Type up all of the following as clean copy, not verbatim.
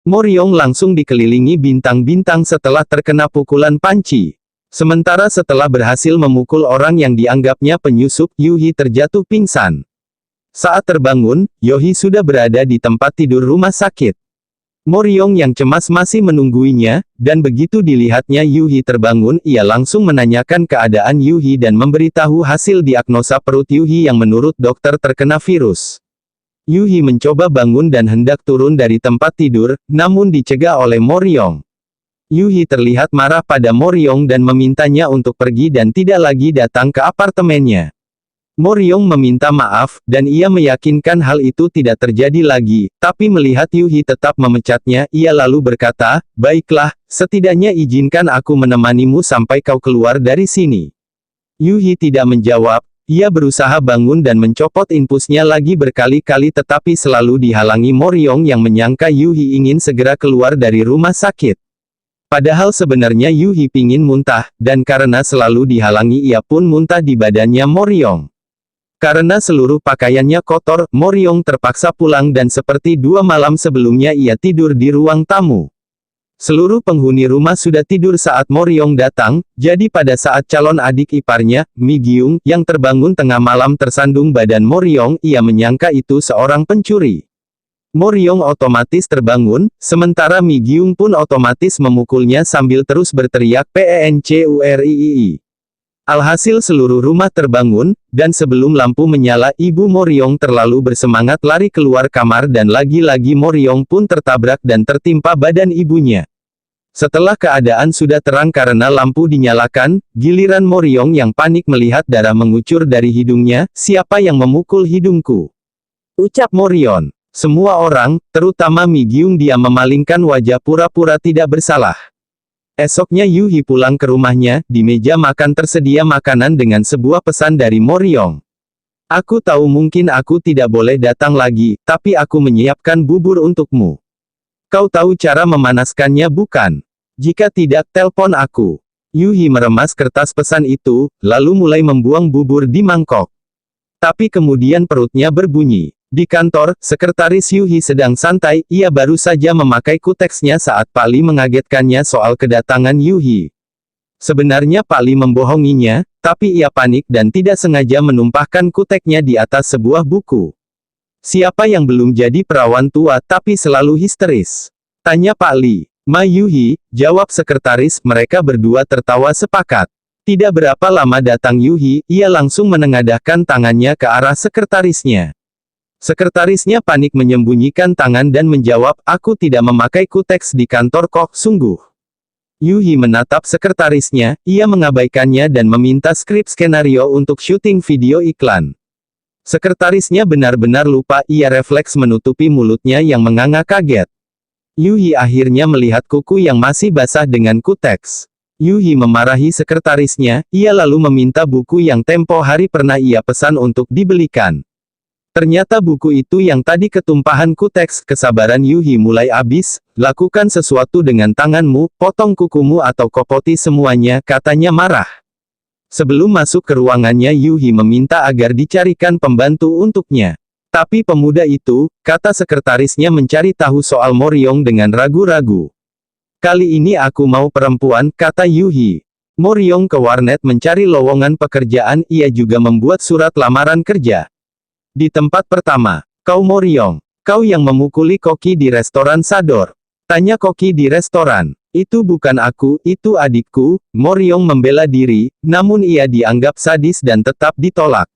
Moryong langsung dikelilingi bintang-bintang setelah terkena pukulan panci. Sementara setelah berhasil memukul orang yang dianggapnya penyusup, Yuhi terjatuh pingsan. Saat terbangun, Yohi sudah berada di tempat tidur rumah sakit. Moryong yang cemas masih menungguinya, dan begitu dilihatnya Yuhi terbangun, ia langsung menanyakan keadaan Yuhi dan memberitahu hasil diagnosa perut Yuhi yang menurut dokter terkena virus. Yuhi mencoba bangun dan hendak turun dari tempat tidur, namun dicegah oleh Moryong. Yuhi terlihat marah pada Moryong dan memintanya untuk pergi dan tidak lagi datang ke apartemennya. Moryong meminta maaf, dan ia meyakinkan hal itu tidak terjadi lagi, tapi melihat Yuhi tetap memecatnya, ia lalu berkata, "Baiklah, setidaknya izinkan aku menemanimu sampai kau keluar dari sini." Yuhi tidak menjawab, ia berusaha bangun dan mencopot infusnya lagi berkali-kali tetapi selalu dihalangi Moryong yang menyangka Yuhi ingin segera keluar dari rumah sakit. Padahal sebenarnya Yuhi pingin muntah, dan karena selalu dihalangi ia pun muntah di badannya Moryong. Karena seluruh pakaiannya kotor, Moryong terpaksa pulang dan seperti 2 malam sebelumnya ia tidur di ruang tamu. Seluruh penghuni rumah sudah tidur saat Moryong datang, jadi pada saat calon adik iparnya, Mi Gyung, yang terbangun tengah malam tersandung badan Moryong, ia menyangka itu seorang pencuri. Moryong otomatis terbangun, sementara Mi Gyung pun otomatis memukulnya sambil terus berteriak "PENCURIII". Alhasil seluruh rumah terbangun, dan sebelum lampu menyala ibu Moryong terlalu bersemangat lari keluar kamar dan lagi-lagi Moryong pun tertabrak dan tertimpa badan ibunya. Setelah keadaan sudah terang karena lampu dinyalakan, giliran Moryong yang panik melihat darah mengucur dari hidungnya, "Siapa yang memukul hidungku?" ucap Moryon. Semua orang, terutama Mi Gyung diam memalingkan wajah pura-pura tidak bersalah. Esoknya Yuhi pulang ke rumahnya, di meja makan tersedia makanan dengan sebuah pesan dari Moryong. "Aku tahu mungkin aku tidak boleh datang lagi, tapi aku menyiapkan bubur untukmu. Kau tahu cara memanaskannya bukan? Jika tidak, telepon aku." Yuhi meremas kertas pesan itu, lalu mulai membuang bubur di mangkok. Tapi kemudian perutnya berbunyi. Di kantor, sekretaris Yuhi sedang santai, ia baru saja memakai kuteksnya saat Pak Li mengagetkannya soal kedatangan Yuhi. Sebenarnya Pak Li membohonginya, tapi ia panik dan tidak sengaja menumpahkan kuteknya di atas sebuah buku. "Siapa yang belum jadi perawan tua tapi selalu histeris?" tanya Pak Li. "Ma Yuhi," jawab sekretaris. Mereka berdua tertawa sepakat. Tidak berapa lama datang Yuhi, ia langsung menengadahkan tangannya ke arah sekretarisnya. Sekretarisnya panik menyembunyikan tangan dan menjawab, "Aku tidak memakai kuteks di kantor kok, sungguh." Yuhi menatap sekretarisnya, ia mengabaikannya dan meminta skrip skenario untuk syuting video iklan. Sekretarisnya benar-benar lupa, ia refleks menutupi mulutnya yang menganga kaget. Yuhi akhirnya melihat kuku yang masih basah dengan kuteks. Yuhi memarahi sekretarisnya, ia lalu meminta buku yang tempo hari pernah ia pesan untuk dibelikan. Ternyata buku itu yang tadi ketumpahan kuteks. Kesabaran Yuhi mulai habis. "Lakukan sesuatu dengan tanganmu, potong kukumu atau kopoti semuanya," katanya marah. Sebelum masuk ke ruangannya Yuhi meminta agar dicarikan pembantu untuknya. Tapi pemuda itu, kata sekretarisnya mencari tahu soal Moryong dengan ragu-ragu. "Kali ini aku mau perempuan," kata Yuhi. Moryong ke warnet mencari lowongan pekerjaan, ia juga membuat surat lamaran kerja. Di tempat pertama, "Kau Moryong, kau yang memukuli koki di restoran Sador?" tanya koki di restoran. "Itu bukan aku, itu adikku." Moryong membela diri, namun ia dianggap sadis dan tetap ditolak.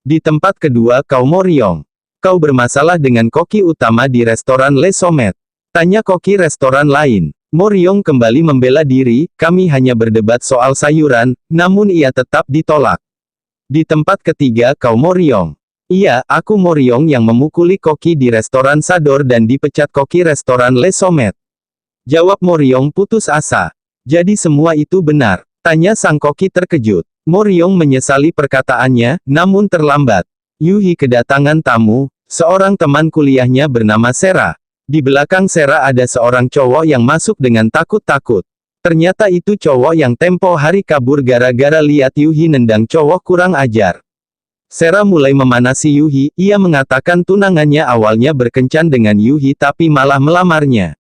Di tempat kedua, "Kau Moryong, kau bermasalah dengan koki utama di restoran Le Sommet?" tanya koki restoran lain. Moryong kembali membela diri, "Kami hanya berdebat soal sayuran," namun ia tetap ditolak. Di tempat ketiga, "Kau Moryong?" "Iya, aku Moryong yang memukuli koki di restoran Sador dan dipecat koki restoran Le Sommet." Jawab Moryong putus asa. "Jadi semua itu benar?" tanya sang koki terkejut. Moryong menyesali perkataannya, namun terlambat. Yuhi kedatangan tamu, seorang teman kuliahnya bernama Sera. Di belakang Sera ada seorang cowok yang masuk dengan takut-takut. Ternyata itu cowok yang tempo hari kabur gara-gara lihat Yuhi nendang cowok kurang ajar. Sera mulai memanasi Yuhi, ia mengatakan tunangannya awalnya berkencan dengan Yuhi tapi malah melamarnya.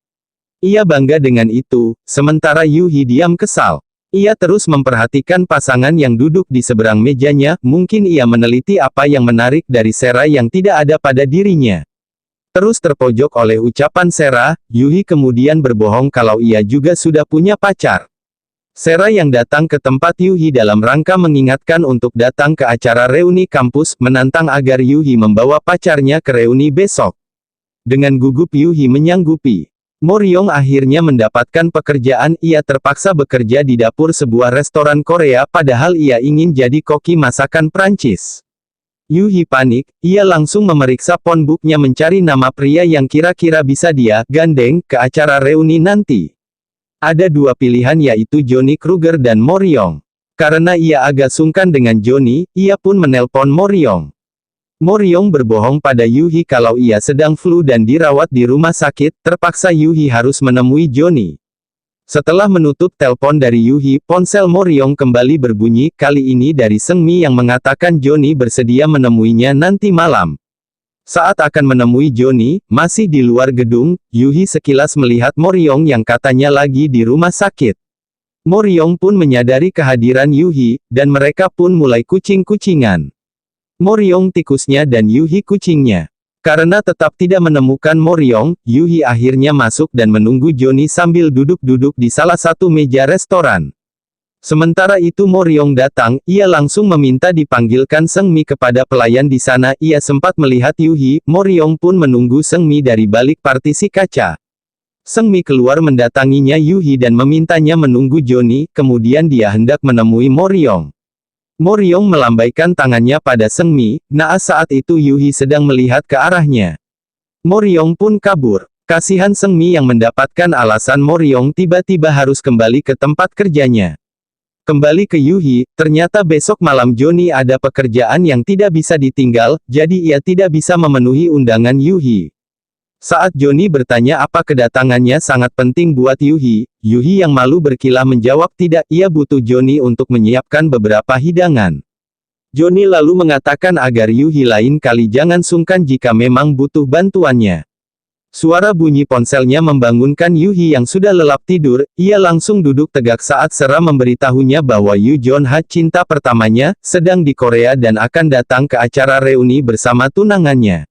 Ia bangga dengan itu, sementara Yuhi diam kesal. Ia terus memperhatikan pasangan yang duduk di seberang mejanya, mungkin ia meneliti apa yang menarik dari Sera yang tidak ada pada dirinya. Terus terpojok oleh ucapan Sera, Yuhi kemudian berbohong kalau ia juga sudah punya pacar. Sera yang datang ke tempat Yuhi dalam rangka mengingatkan untuk datang ke acara reuni kampus, menantang agar Yuhi membawa pacarnya ke reuni besok. Dengan gugup Yuhi menyanggupi. Moryong akhirnya mendapatkan pekerjaan, ia terpaksa bekerja di dapur sebuah restoran Korea padahal ia ingin jadi koki masakan Prancis. Yuhi panik, ia langsung memeriksa phonebooknya mencari nama pria yang kira-kira bisa dia gandeng ke acara reuni nanti. Ada dua pilihan yaitu Johnny Kruger dan Moryong. Karena ia agak sungkan dengan Johnny, ia pun menelpon Moryong. Moryong berbohong pada Yuhi kalau ia sedang flu dan dirawat di rumah sakit, terpaksa Yuhi harus menemui Johnny. Setelah menutup telepon dari Yuhi, ponsel Moryong kembali berbunyi, kali ini dari Seungmi yang mengatakan Johnny bersedia menemuinya nanti malam. Saat akan menemui Johnny, masih di luar gedung, Yuhi sekilas melihat Moryong yang katanya lagi di rumah sakit. Moryong pun menyadari kehadiran Yuhi, dan mereka pun mulai kucing-kucingan. Moryong tikusnya dan Yuhi kucingnya. Karena tetap tidak menemukan Moryong, Yuhi akhirnya masuk dan menunggu Johnny sambil duduk-duduk di salah satu meja restoran. Sementara itu Moryong datang, ia langsung meminta dipanggilkan Seungmi kepada pelayan di sana. Ia sempat melihat Yuhi, Moryong pun menunggu Seungmi dari balik partisi kaca. Seungmi keluar mendatanginya Yuhi dan memintanya menunggu Johnny, kemudian dia hendak menemui Moryong. Moryong melambaikan tangannya pada Seungmi, naas saat itu Yuhi sedang melihat ke arahnya. Moryong pun kabur. Kasihan Seungmi yang mendapatkan alasan Moryong tiba-tiba harus kembali ke tempat kerjanya. Kembali ke Yuhi, ternyata besok malam Johnny ada pekerjaan yang tidak bisa ditinggal, jadi ia tidak bisa memenuhi undangan Yuhi. Saat Johnny bertanya apa kedatangannya sangat penting buat Yuhi, Yuhi yang malu berkilah menjawab tidak, ia butuh Johnny untuk menyiapkan beberapa hidangan. Johnny lalu mengatakan agar Yuhi lain kali jangan sungkan jika memang butuh bantuannya. Suara bunyi ponselnya membangunkan Yuhi yang sudah lelap tidur, ia langsung duduk tegak saat Sera memberitahunya bahwa Yu Jon-ha cinta pertamanya, sedang di Korea dan akan datang ke acara reuni bersama tunangannya.